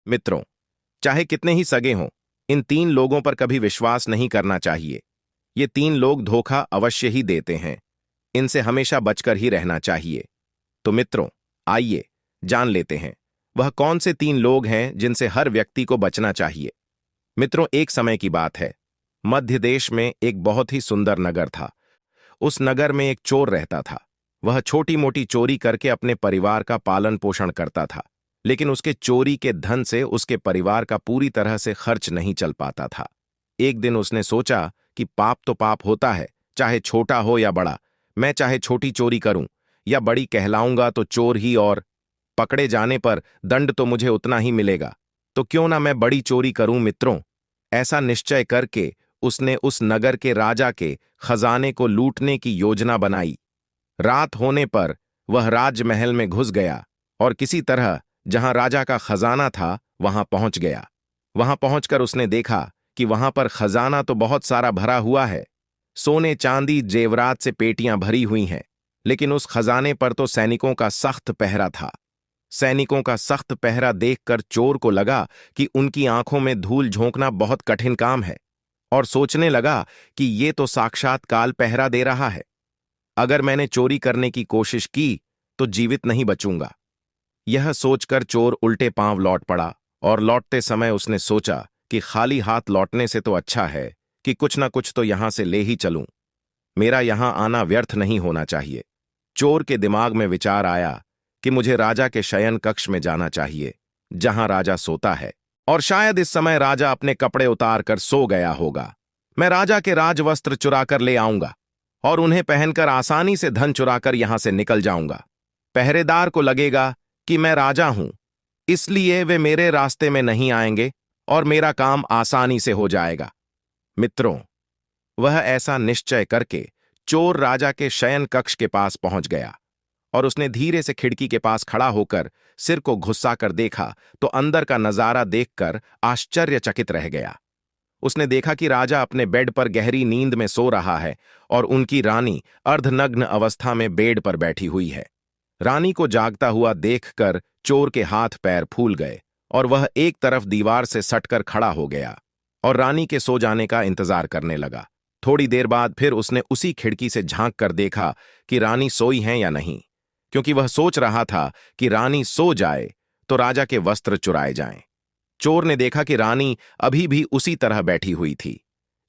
मित्रों, चाहे कितने ही सगे हों, इन तीन लोगों पर कभी विश्वास नहीं करना चाहिए। ये तीन लोग धोखा अवश्य ही देते हैं। इनसे हमेशा बचकर ही रहना चाहिए। तो मित्रों, आइए जान लेते हैं वह कौन से तीन लोग हैं जिनसे हर व्यक्ति को बचना चाहिए। मित्रों, एक समय की बात है। मध्य देश में एक बहुत ही सुंदर नगर था। उस नगर में एक चोर रहता था। वह छोटी मोटी चोरी करके अपने परिवार का पालन पोषण करता था, लेकिन उसके चोरी के धन से उसके परिवार का पूरी तरह से खर्च नहीं चल पाता था। एक दिन उसने सोचा कि पाप तो पाप होता है, चाहे छोटा हो या बड़ा। मैं चाहे छोटी चोरी करूं या बड़ी कहलाऊंगा तो चोर ही, और पकड़े जाने पर दंड तो मुझे उतना ही मिलेगा। तो क्यों ना मैं बड़ी चोरी करूं। मित्रों, ऐसा निश्चय करके उसने उस नगर के राजा के खजाने को लूटने की योजना बनाई। रात होने पर वह राजमहल में घुस गया और किसी तरह जहां राजा का खजाना था वहां पहुंच गया। वहां पहुंचकर उसने देखा कि वहां पर खजाना तो बहुत सारा भरा हुआ है। सोने चांदी जेवरात से पेटियां भरी हुई हैं, लेकिन उस खजाने पर तो सैनिकों का सख्त पहरा था। सैनिकों का सख्त पहरा देखकर चोर को लगा कि उनकी आंखों में धूल झोंकना बहुत कठिन काम है, और सोचने लगा कि ये तो साक्षात काल पहरा दे रहा है। अगर मैंने चोरी करने की कोशिश की तो जीवित नहीं बचूंगा। यह सोचकर चोर उल्टे पांव लौट पड़ा, और लौटते समय उसने सोचा कि खाली हाथ लौटने से तो अच्छा है कि कुछ ना कुछ तो यहां से ले ही चलूं। मेरा यहां आना व्यर्थ नहीं होना चाहिए। चोर के दिमाग में विचार आया कि मुझे राजा के शयन कक्ष में जाना चाहिए, जहां राजा सोता है, और शायद इस समय राजा अपने कपड़े उतार कर सो गया होगा। मैं राजा के राजवस्त्र चुराकर ले आऊंगा और उन्हें पहनकर आसानी से धन चुराकर यहां से निकल जाऊंगा। पहरेदार को लगेगा कि मैं राजा हूं, इसलिए वे मेरे रास्ते में नहीं आएंगे और मेरा काम आसानी से हो जाएगा। मित्रों, वह ऐसा निश्चय करके चोर राजा के शयन कक्ष के पास पहुंच गया, और उसने धीरे से खिड़की के पास खड़ा होकर सिर को घुस्साकर देखा तो अंदर का नजारा देखकर आश्चर्यचकित रह गया। उसने देखा कि राजा अपने बेड पर गहरी नींद में सो रहा है और उनकी रानी अर्धनग्न अवस्था में बेड पर बैठी हुई है। रानी को जागता हुआ देखकर चोर के हाथ पैर फूल गए और वह एक तरफ दीवार से सटकर खड़ा हो गया और रानी के सो जाने का इंतजार करने लगा। थोड़ी देर बाद फिर उसने उसी खिड़की से झांक कर देखा कि रानी सोई हैं या नहीं, क्योंकि वह सोच रहा था कि रानी सो जाए तो राजा के वस्त्र चुराए जाएं। चोर ने देखा कि रानी अभी भी उसी तरह बैठी हुई थी।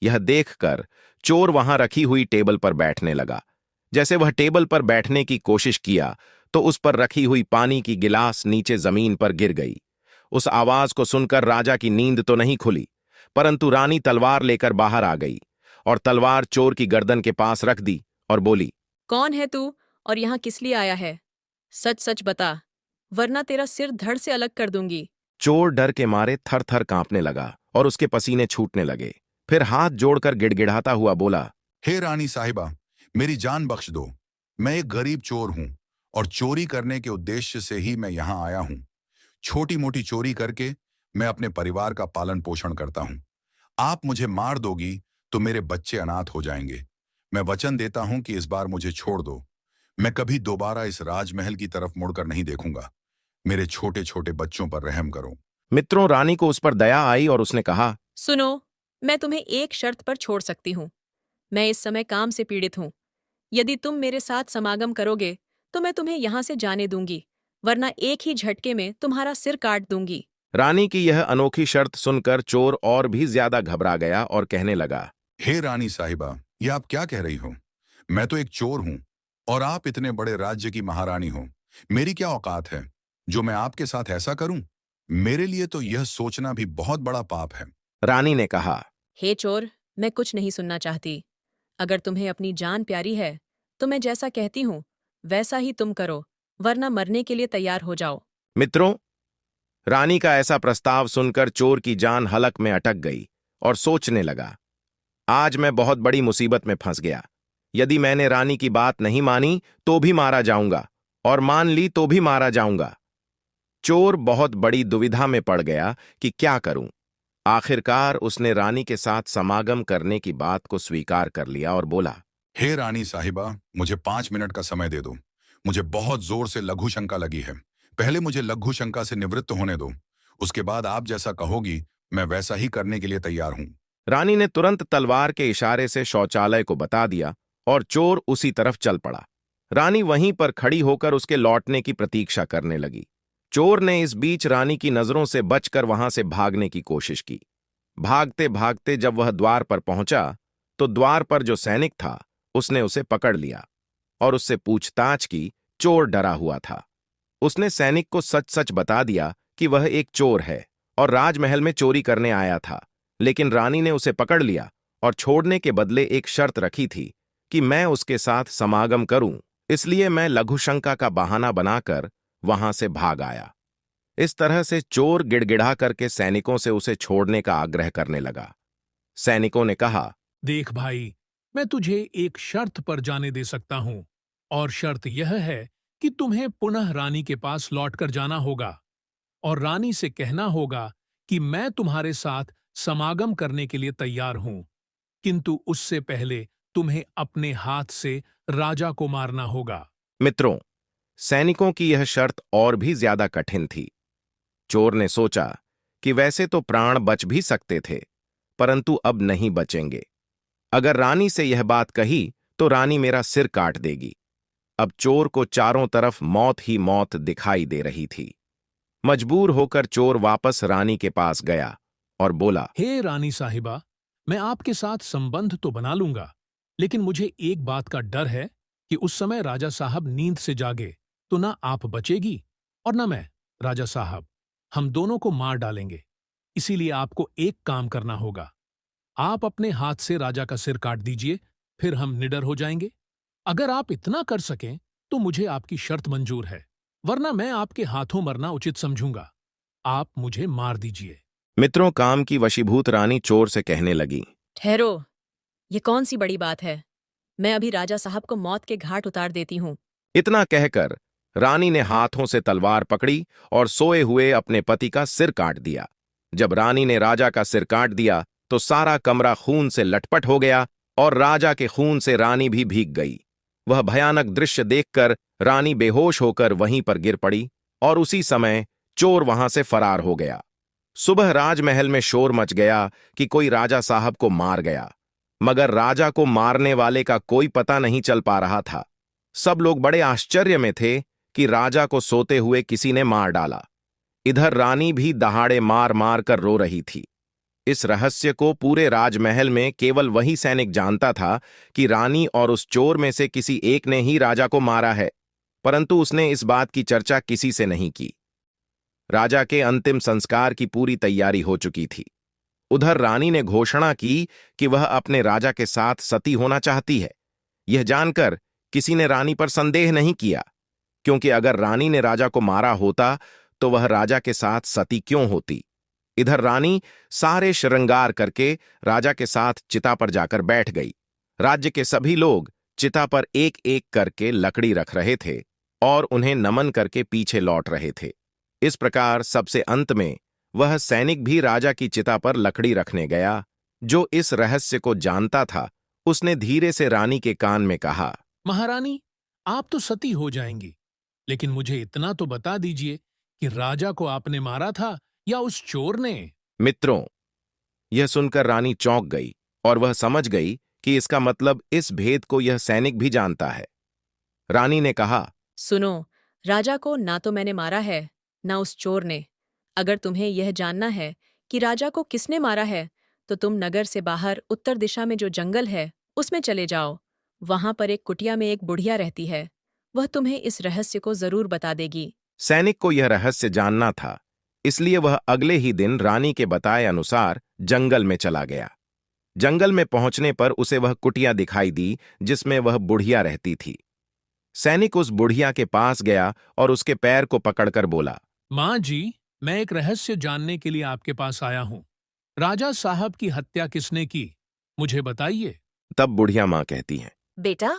यह देखकर चोर वहां रखी हुई टेबल पर बैठने लगा। जैसे वह टेबल पर बैठने की कोशिश किया तो उस पर रखी हुई पानी की गिलास नीचे जमीन पर गिर गई। उस आवाज को सुनकर राजा की नींद तो नहीं खुली, परंतु रानी तलवार लेकर बाहर आ गई और तलवार चोर की गर्दन के पास रख दी और बोली, कौन है तू और यहाँ किस लिए आया है? सच सच बता, वरना तेरा सिर धड़ से अलग कर दूंगी। चोर डर के मारे थर थर कांपने लगा और उसके पसीने छूटने लगे। फिर हाथ जोड़कर गिड़गिड़ाता हुआ बोला, हे रानी साहिबा, मेरी जान बख्श दो। मैं एक गरीब चोर हूं और चोरी करने के उद्देश्य से ही मैं यहां आया हूं। छोटी मोटी चोरी करके मैं अपने परिवार का पालन पोषण करता हूं। आप मुझे मार दोगी तो मेरे बच्चे अनाथ हो जाएंगे। मैं वचन देता हूं कि इस बार मुझे छोड़ दो। मैं कभी दोबारा इस राजमहल की तरफ मुड़कर नहीं देखूंगा। मेरे छोटे छोटे बच्चों पर रहम करो। मित्रों, रानी को उस पर दया आई और उसने कहा, सुनो, मैं तुम्हें एक शर्त पर छोड़ सकती हूँ। मैं इस समय काम से पीड़ित हूँ। यदि तुम मेरे साथ समागम करोगे तो मैं तुम्हें यहाँ से जाने दूंगी, वरना एक ही झटके में तुम्हारा सिर काट दूंगी। रानी की यह अनोखी शर्त सुनकर चोर और भी ज्यादा घबरा गया और कहने लगा, हे रानी साहिबा, ये आप क्या कह रही हो? मैं तो एक चोर हूं और आप इतने बड़े राज्य की महारानी हो। मेरी क्या औकात है जो मैं आपके साथ ऐसा करूं? मेरे लिए तो यह सोचना भी बहुत बड़ा पाप है। रानी ने कहा, हे चोर, मैं कुछ नहीं सुनना चाहती। अगर तुम्हें अपनी जान प्यारी है तो मैं जैसा कहती हूँ वैसा ही तुम करो, वरना मरने के लिए तैयार हो जाओ। मित्रों, रानी का ऐसा प्रस्ताव सुनकर चोर की जान हलक में अटक गई और सोचने लगा, आज मैं बहुत बड़ी मुसीबत में फंस गया। यदि मैंने रानी की बात नहीं मानी तो भी मारा जाऊंगा, और मान ली तो भी मारा जाऊंगा। चोर बहुत बड़ी दुविधा में पड़ गया कि क्या करूं। आखिरकार उसने रानी के साथ समागम करने की बात को स्वीकार कर लिया और बोला, हे रानी साहिबा, मुझे 5 मिनट का समय दे दो। मुझे बहुत जोर से लघु शंका लगी है। पहले मुझे लघु शंका से निवृत्त होने दो, उसके बाद आप जैसा कहोगी मैं वैसा ही करने के लिए तैयार हूं। रानी ने तुरंत तलवार के इशारे से शौचालय को बता दिया और चोर उसी तरफ चल पड़ा। रानी वहीं पर खड़ी होकर उसके लौटने की प्रतीक्षा करने लगी। चोर ने इस बीच रानी की नजरों से बचकर वहां से भागने की कोशिश की। भागते भागते जब वह द्वार पर पहुंचा तो द्वार पर जो सैनिक था उसने उसे पकड़ लिया और उससे पूछताछ की। चोर डरा हुआ था। उसने सैनिक को सच सच बता दिया कि वह एक चोर है और राजमहल में चोरी करने आया था, लेकिन रानी ने उसे पकड़ लिया और छोड़ने के बदले एक शर्त रखी थी कि मैं उसके साथ समागम करूं, इसलिए मैं लघुशंका का बहाना बनाकर वहां से भाग आया। इस तरह से चोर गिड़गिड़ा करके सैनिकों से उसे छोड़ने का आग्रह करने लगा। सैनिकों ने कहा, देख भाई, मैं तुझे एक शर्त पर जाने दे सकता हूं, और शर्त यह है कि तुम्हें पुनः रानी के पास लौटकर जाना होगा और रानी से कहना होगा कि मैं तुम्हारे साथ समागम करने के लिए तैयार हूं, किंतु उससे पहले तुम्हें अपने हाथ से राजा को मारना होगा। मित्रों, सैनिकों की यह शर्त और भी ज्यादा कठिन थी। चोर ने सोचा कि वैसे तो प्राण बच भी सकते थे, परंतु अब नहीं बचेंगे। अगर रानी से यह बात कही तो रानी मेरा सिर काट देगी। अब चोर को चारों तरफ मौत ही मौत दिखाई दे रही थी। मजबूर होकर चोर वापस रानी के पास गया और बोला, हे रानी साहिबा, मैं आपके साथ संबंध तो बना लूंगा, लेकिन मुझे एक बात का डर है कि उस समय राजा साहब नींद से जागे तो ना आप बचेगी और ना मैं। राजा साहब, हम दोनों को मार डालेंगे, इसीलिए आपको एक काम करना होगा। आप अपने हाथ से राजा का सिर काट दीजिए, फिर हम निडर हो जाएंगे। अगर आप इतना कर सकें तो मुझे आपकी शर्त मंजूर है, वरना मैं आपके हाथों मरना उचित समझूंगा। आप मुझे मार दीजिए। मित्रों, काम की वशीभूत रानी चोर से कहने लगी, ठहरो, ये कौन सी बड़ी बात है। मैं अभी राजा साहब को मौत के घाट उतार देती हूँ। इतना कहकर रानी ने हाथों से तलवार पकड़ी और सोए हुए अपने पति का सिर काट दिया। जब रानी ने राजा का सिर काट दिया तो सारा कमरा खून से लटपट हो गया और राजा के खून से रानी भी भीग गई। वह भयानक दृश्य देखकर रानी बेहोश होकर वहीं पर गिर पड़ी और उसी समय चोर वहां से फरार हो गया। सुबह राजमहल में शोर मच गया कि कोई राजा साहब को मार गया, मगर राजा को मारने वाले का कोई पता नहीं चल पा रहा था। सब लोग बड़े आश्चर्य में थे कि राजा को सोते हुए किसी ने मार डाला। इधर रानी भी दहाड़े मार मार कर रो रही थी। इस रहस्य को पूरे राजमहल में केवल वही सैनिक जानता था कि रानी और उस चोर में से किसी एक ने ही राजा को मारा है, परंतु उसने इस बात की चर्चा किसी से नहीं की। राजा के अंतिम संस्कार की पूरी तैयारी हो चुकी थी। उधर रानी ने घोषणा की कि वह अपने राजा के साथ सती होना चाहती है। यह जानकर किसी ने रानी पर संदेह नहीं किया, क्योंकि अगर रानी ने राजा को मारा होता तो वह राजा के साथ सती क्यों होती। इधर रानी सारे श्रृंगार करके राजा के साथ चिता पर जाकर बैठ गई। राज्य के सभी लोग चिता पर एक एक करके लकड़ी रख रहे थे और उन्हें नमन करके पीछे लौट रहे थे। इस प्रकार सबसे अंत में वह सैनिक भी राजा की चिता पर लकड़ी रखने गया। जो इस रहस्य को जानता था उसने धीरे से रानी के कान में कहा, महारानी, आप तो सती हो जाएंगी, लेकिन मुझे इतना तो बता दीजिए कि राजा को आपने मारा था या उस चोर ने। मित्रों, यह सुनकर रानी चौंक गई और वह समझ गई कि इसका मतलब इस भेद को यह सैनिक भी जानता है। रानी ने कहा, सुनो, राजा को ना तो मैंने मारा है ना उस चोर ने। अगर तुम्हें यह जानना है कि राजा को किसने मारा है तो तुम नगर से बाहर उत्तर दिशा में जो जंगल है उसमें चले जाओ। वहां पर एक कुटिया में एक बुढ़िया रहती है, वह तुम्हें इस रहस्य को जरूर बता देगी। सैनिक को यह रहस्य जानना था, इसलिए वह अगले ही दिन रानी के बताए अनुसार जंगल में चला गया। जंगल में पहुंचने पर उसे वह कुटिया दिखाई दी जिसमें वह बुढ़िया रहती थी। सैनिक उस बुढ़िया के पास गया और उसके पैर को पकड़कर बोला, मां जी, मैं एक रहस्य जानने के लिए आपके पास आया हूं। राजा साहब की हत्या किसने की, मुझे बताइए। तब बुढ़िया मां कहती हैं, बेटा,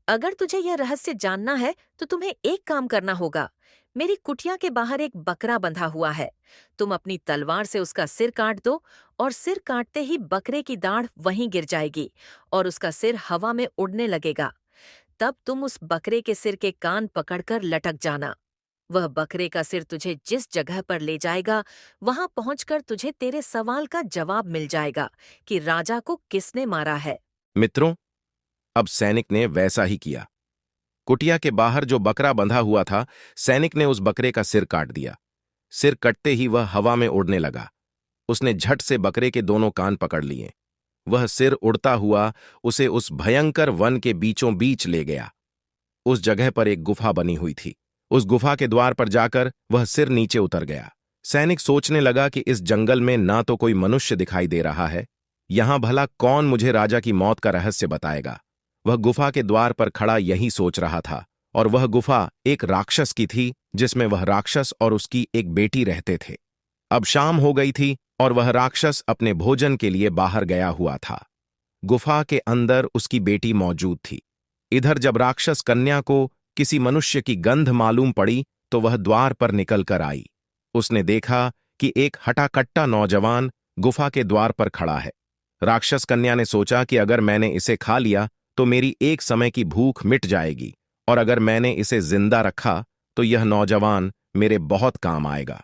अगर तुझे यह रहस्य जानना है तो तुम्हें एक काम करना होगा। मेरी कुटिया के बाहर एक बकरा बंधा हुआ है। तुम अपनी तलवार से उसका सिर काट दो और सिर काटते ही बकरे की दाढ़ वहीं गिर जाएगी और उसका सिर हवा में उड़ने लगेगा। तब तुम उस बकरे के सिर के कान पकड़कर लटक जाना। वह बकरे का सिर तुझे जिस जगह पर ले जाएगा, वहां पहुंचकर तुझे तेरे सवाल का जवाब मिल जाएगा कि राजा को किसने मारा है। मित्रों, अब सैनिक ने वैसा ही किया। कुटिया के बाहर जो बकरा बंधा हुआ था, सैनिक ने उस बकरे का सिर काट दिया। सिर कटते ही वह हवा में उड़ने लगा। उसने झट से बकरे के दोनों कान पकड़ लिए। वह सिर उड़ता हुआ उसे उस भयंकर वन के बीचों बीच ले गया। उस जगह पर एक गुफा बनी हुई थी। उस गुफा के द्वार पर जाकर वह सिर नीचे उतर गया। सैनिक सोचने लगा कि इस जंगल में ना तो कोई मनुष्य दिखाई दे रहा है, यहां भला कौन मुझे राजा की मौत का रहस्य बताएगा। वह गुफा के द्वार पर खड़ा यही सोच रहा था, और वह गुफा एक राक्षस की थी, जिसमें वह राक्षस और उसकी एक बेटी रहते थे। अब शाम हो गई थी और वह राक्षस अपने भोजन के लिए बाहर गया हुआ था। गुफा के अंदर उसकी बेटी मौजूद थी। इधर जब राक्षस कन्या को किसी मनुष्य की गंध मालूम पड़ी तो वह द्वार पर निकल कर आई। उसने देखा कि एक हटाकट्टा नौजवान गुफा के द्वार पर खड़ा है। राक्षस कन्या ने सोचा कि अगर मैंने इसे खा लिया तो मेरी एक समय की भूख मिट जाएगी, और अगर मैंने इसे जिंदा रखा तो यह नौजवान मेरे बहुत काम आएगा।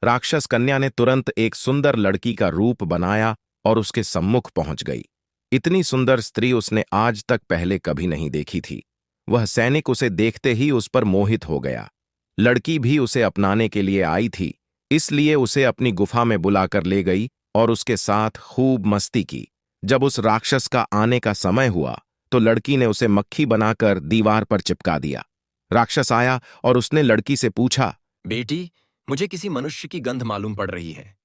राक्षस कन्या ने तुरंत एक सुंदर लड़की का रूप बनाया और उसके सम्मुख पहुंच गई। इतनी सुंदर स्त्री उसने आज तक पहले कभी नहीं देखी थी। वह सैनिक उसे देखते ही उस पर मोहित हो गया। लड़की भी उसे अपनाने के लिए आई थी, इसलिए उसे अपनी गुफा में बुलाकर ले गई और उसके साथ खूब मस्ती की। जब उस राक्षस का आने का समय हुआ तो लड़की ने उसे मक्खी बनाकर दीवार पर चिपका दिया। राक्षस आया और उसने लड़की से पूछा, बेटी, मुझे किसी मनुष्य की गंध मालूम पड़ रही है।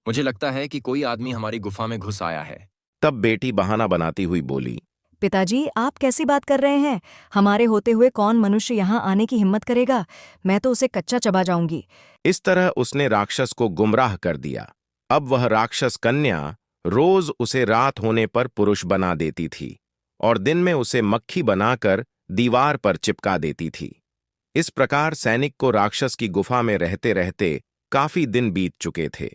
मुझे लगता है कि कोई आदमी हमारी गुफा में घुस आया है। तब बेटी बहाना बनाती हुई बोली, पिताजी, आप कैसी बात कर रहे हैं? हमारे होते हुए कौन मनुष्य यहाँ आने की हिम्मत करेगा? मैं तो उसे कच्चा चबा जाऊंगी। इस तरह उसने राक्षस को गुमराह कर दिया। अब वह राक्षस कन्या रोज उसे रात होने पर पुरुष बना देती थी और दिन में उसे मक्खी बनाकर दीवार पर चिपका देती थी। इस प्रकार सैनिक को राक्षस की गुफा में रहते रहते काफी दिन बीत चुके थे।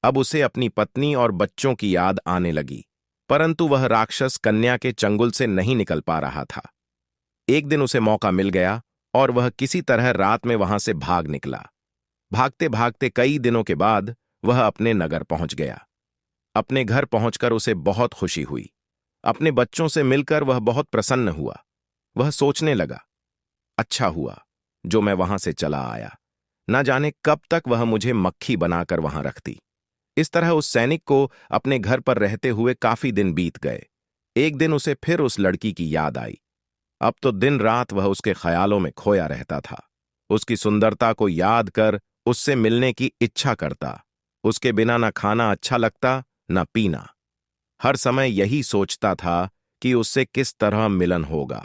अब उसे अपनी पत्नी और बच्चों की याद आने लगी, परंतु वह राक्षस कन्या के चंगुल से नहीं निकल पा रहा था। एक दिन उसे मौका मिल गया और वह किसी तरह रात में वहां से भाग निकला। भागते भागते कई दिनों के बाद वह अपने नगर पहुंच गया। अपने घर पहुंचकर उसे बहुत खुशी हुई। अपने बच्चों से मिलकर वह बहुत प्रसन्न हुआ। वह सोचने लगा, अच्छा हुआ जो मैं वहां से चला आया, न जाने कब तक वह मुझे मक्खी बनाकर वहां रखती। इस तरह उस सैनिक को अपने घर पर रहते हुए काफी दिन बीत गए। एक दिन उसे फिर उस लड़की की याद आई। अब तो दिन रात वह उसके ख्यालों में खोया रहता था। उसकी सुंदरता को याद कर उससे मिलने की इच्छा करता। उसके बिना न खाना अच्छा लगता न पीना। हर समय यही सोचता था कि उससे किस तरह मिलन होगा।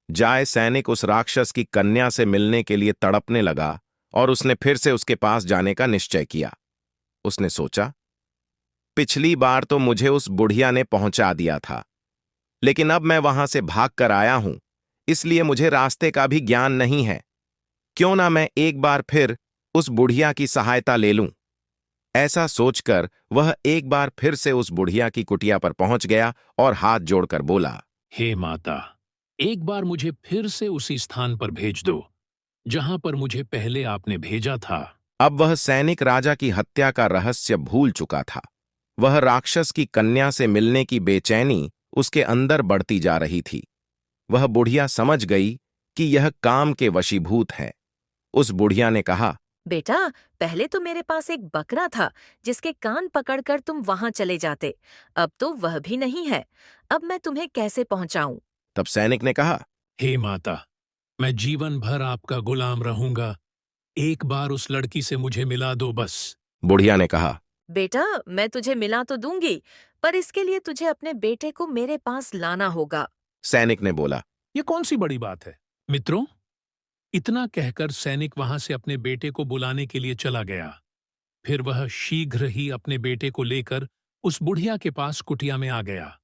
जाए सैनिक उस राक्षस की कन्या से मिलने के लिए तड़पने लगा और उसने फिर से उसके पास जाने का निश्चय किया। उसने सोचा, पिछली बार तो मुझे उस बुढ़िया ने पहुंचा दिया था, लेकिन अब मैं वहां से भाग कर आया हूं, इसलिए मुझे रास्ते का भी ज्ञान नहीं है। क्यों ना मैं एक बार फिर उस बुढ़िया की सहायता ले लूं। ऐसा सोचकर वह एक बार फिर से उस बुढ़िया की कुटिया पर पहुंच गया और हाथ जोड़कर बोला, हे माता, एक बार मुझे फिर से उसी स्थान पर भेज दो जहां पर मुझे पहले आपने भेजा था। अब वह सैनिक राजा की हत्या का रहस्य भूल चुका था। वह राक्षस की कन्या से मिलने की बेचैनी उसके अंदर बढ़ती जा रही थी। वह बुढ़िया समझ गई कि यह काम के वशीभूत है। उस बुढ़िया ने कहा, बेटा, पहले तो मेरे पास एक बकरा था जिसके कान पकड़कर तुम वहां चले जाते। अब तो वह भी नहीं है। अब मैं तुम्हें कैसे पहुंचाऊं? तब सैनिक ने कहा, हे माता, मैं जीवन भर आपका गुलाम रहूंगा। एक बार उस लड़की से मुझे मिला दो बस। बुढ़िया ने कहा, बेटा, मैं तुझे मिला तो दूंगी, पर इसके लिए तुझे अपने बेटे को मेरे पास लाना होगा। सैनिक ने बोला, ये कौन सी बड़ी बात है? मित्रों, इतना कहकर सैनिक वहां से अपने बेटे को बुलाने के लिए चला गया। फिर वह शीघ्र ही अपने बेटे को लेकर उस बुढ़िया के पास कुटिया में आ गया।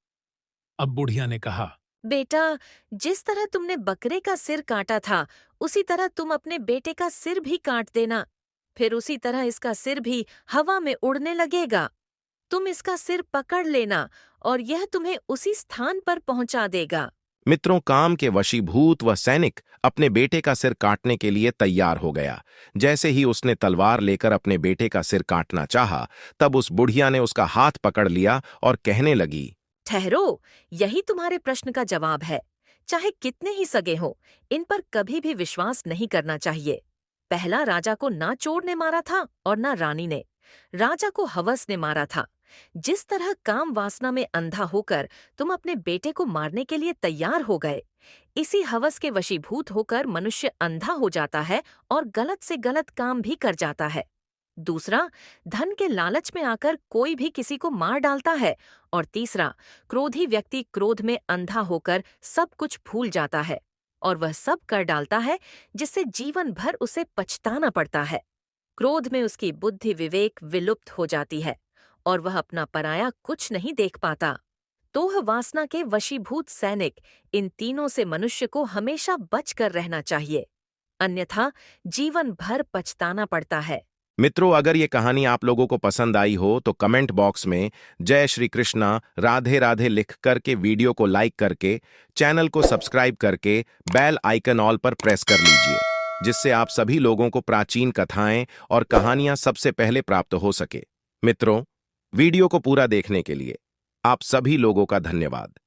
अब बुढ़िया ने कहा, बेटा, जिस तरह तुमने बकरे का सिर काटा था, उसी तरह तुम अपने बेटे का सिर भी काट देना। फिर उसी तरह इसका सिर भी हवा में उड़ने लगेगा। तुम इसका सिर पकड़ लेना और यह तुम्हें उसी स्थान पर पहुंचा देगा। मित्रों, काम के वशीभूत वह सैनिक अपने बेटे का सिर काटने के लिए तैयार हो गया। जैसे ही उसने तलवार लेकर अपने बेटे का सिर काटना चाहा, तब उस बुढ़िया ने उसका हाथ पकड़ लिया और कहने लगी, ठहरो, यही तुम्हारे प्रश्न का जवाब है। चाहे कितने ही सगे हों, इन पर कभी भी विश्वास नहीं करना चाहिए। पहला राजा को ना चोर ने मारा था और ना रानी ने। राजा को हवस ने मारा था। जिस तरह काम वासना में अंधा होकर तुम अपने बेटे को मारने के लिए तैयार हो गए, इसी हवस के वशीभूत होकर मनुष्य अंधा हो जाता है और गलत से गलत काम भी कर जाता है। दूसरा, धन के लालच में आकर कोई भी किसी को मार डालता है। और तीसरा, क्रोधी व्यक्ति क्रोध में अंधा होकर सब कुछ भूल जाता है और वह सब कर डालता है जिससे जीवन भर उसे पछताना पड़ता है। क्रोध में उसकी बुद्धि विवेक विलुप्त हो जाती है और वह अपना पराया कुछ नहीं देख पाता। तोह वासना के वशीभूत सैनिक, इन तीनों से मनुष्य को हमेशा बच कर रहना चाहिए, अन्यथा जीवन भर पछताना पड़ता है। मित्रों, अगर ये कहानी आप लोगों को पसंद आई हो तो कमेंट बॉक्स में जय श्री कृष्णा राधे राधे लिख करके वीडियो को लाइक करके चैनल को सब्सक्राइब करके बेल आइकन ऑल पर प्रेस कर लीजिए, जिससे आप सभी लोगों को प्राचीन कथाएं और कहानियां सबसे पहले प्राप्त हो सके। मित्रों, वीडियो को पूरा देखने के लिए आप सभी लोगों का धन्यवाद।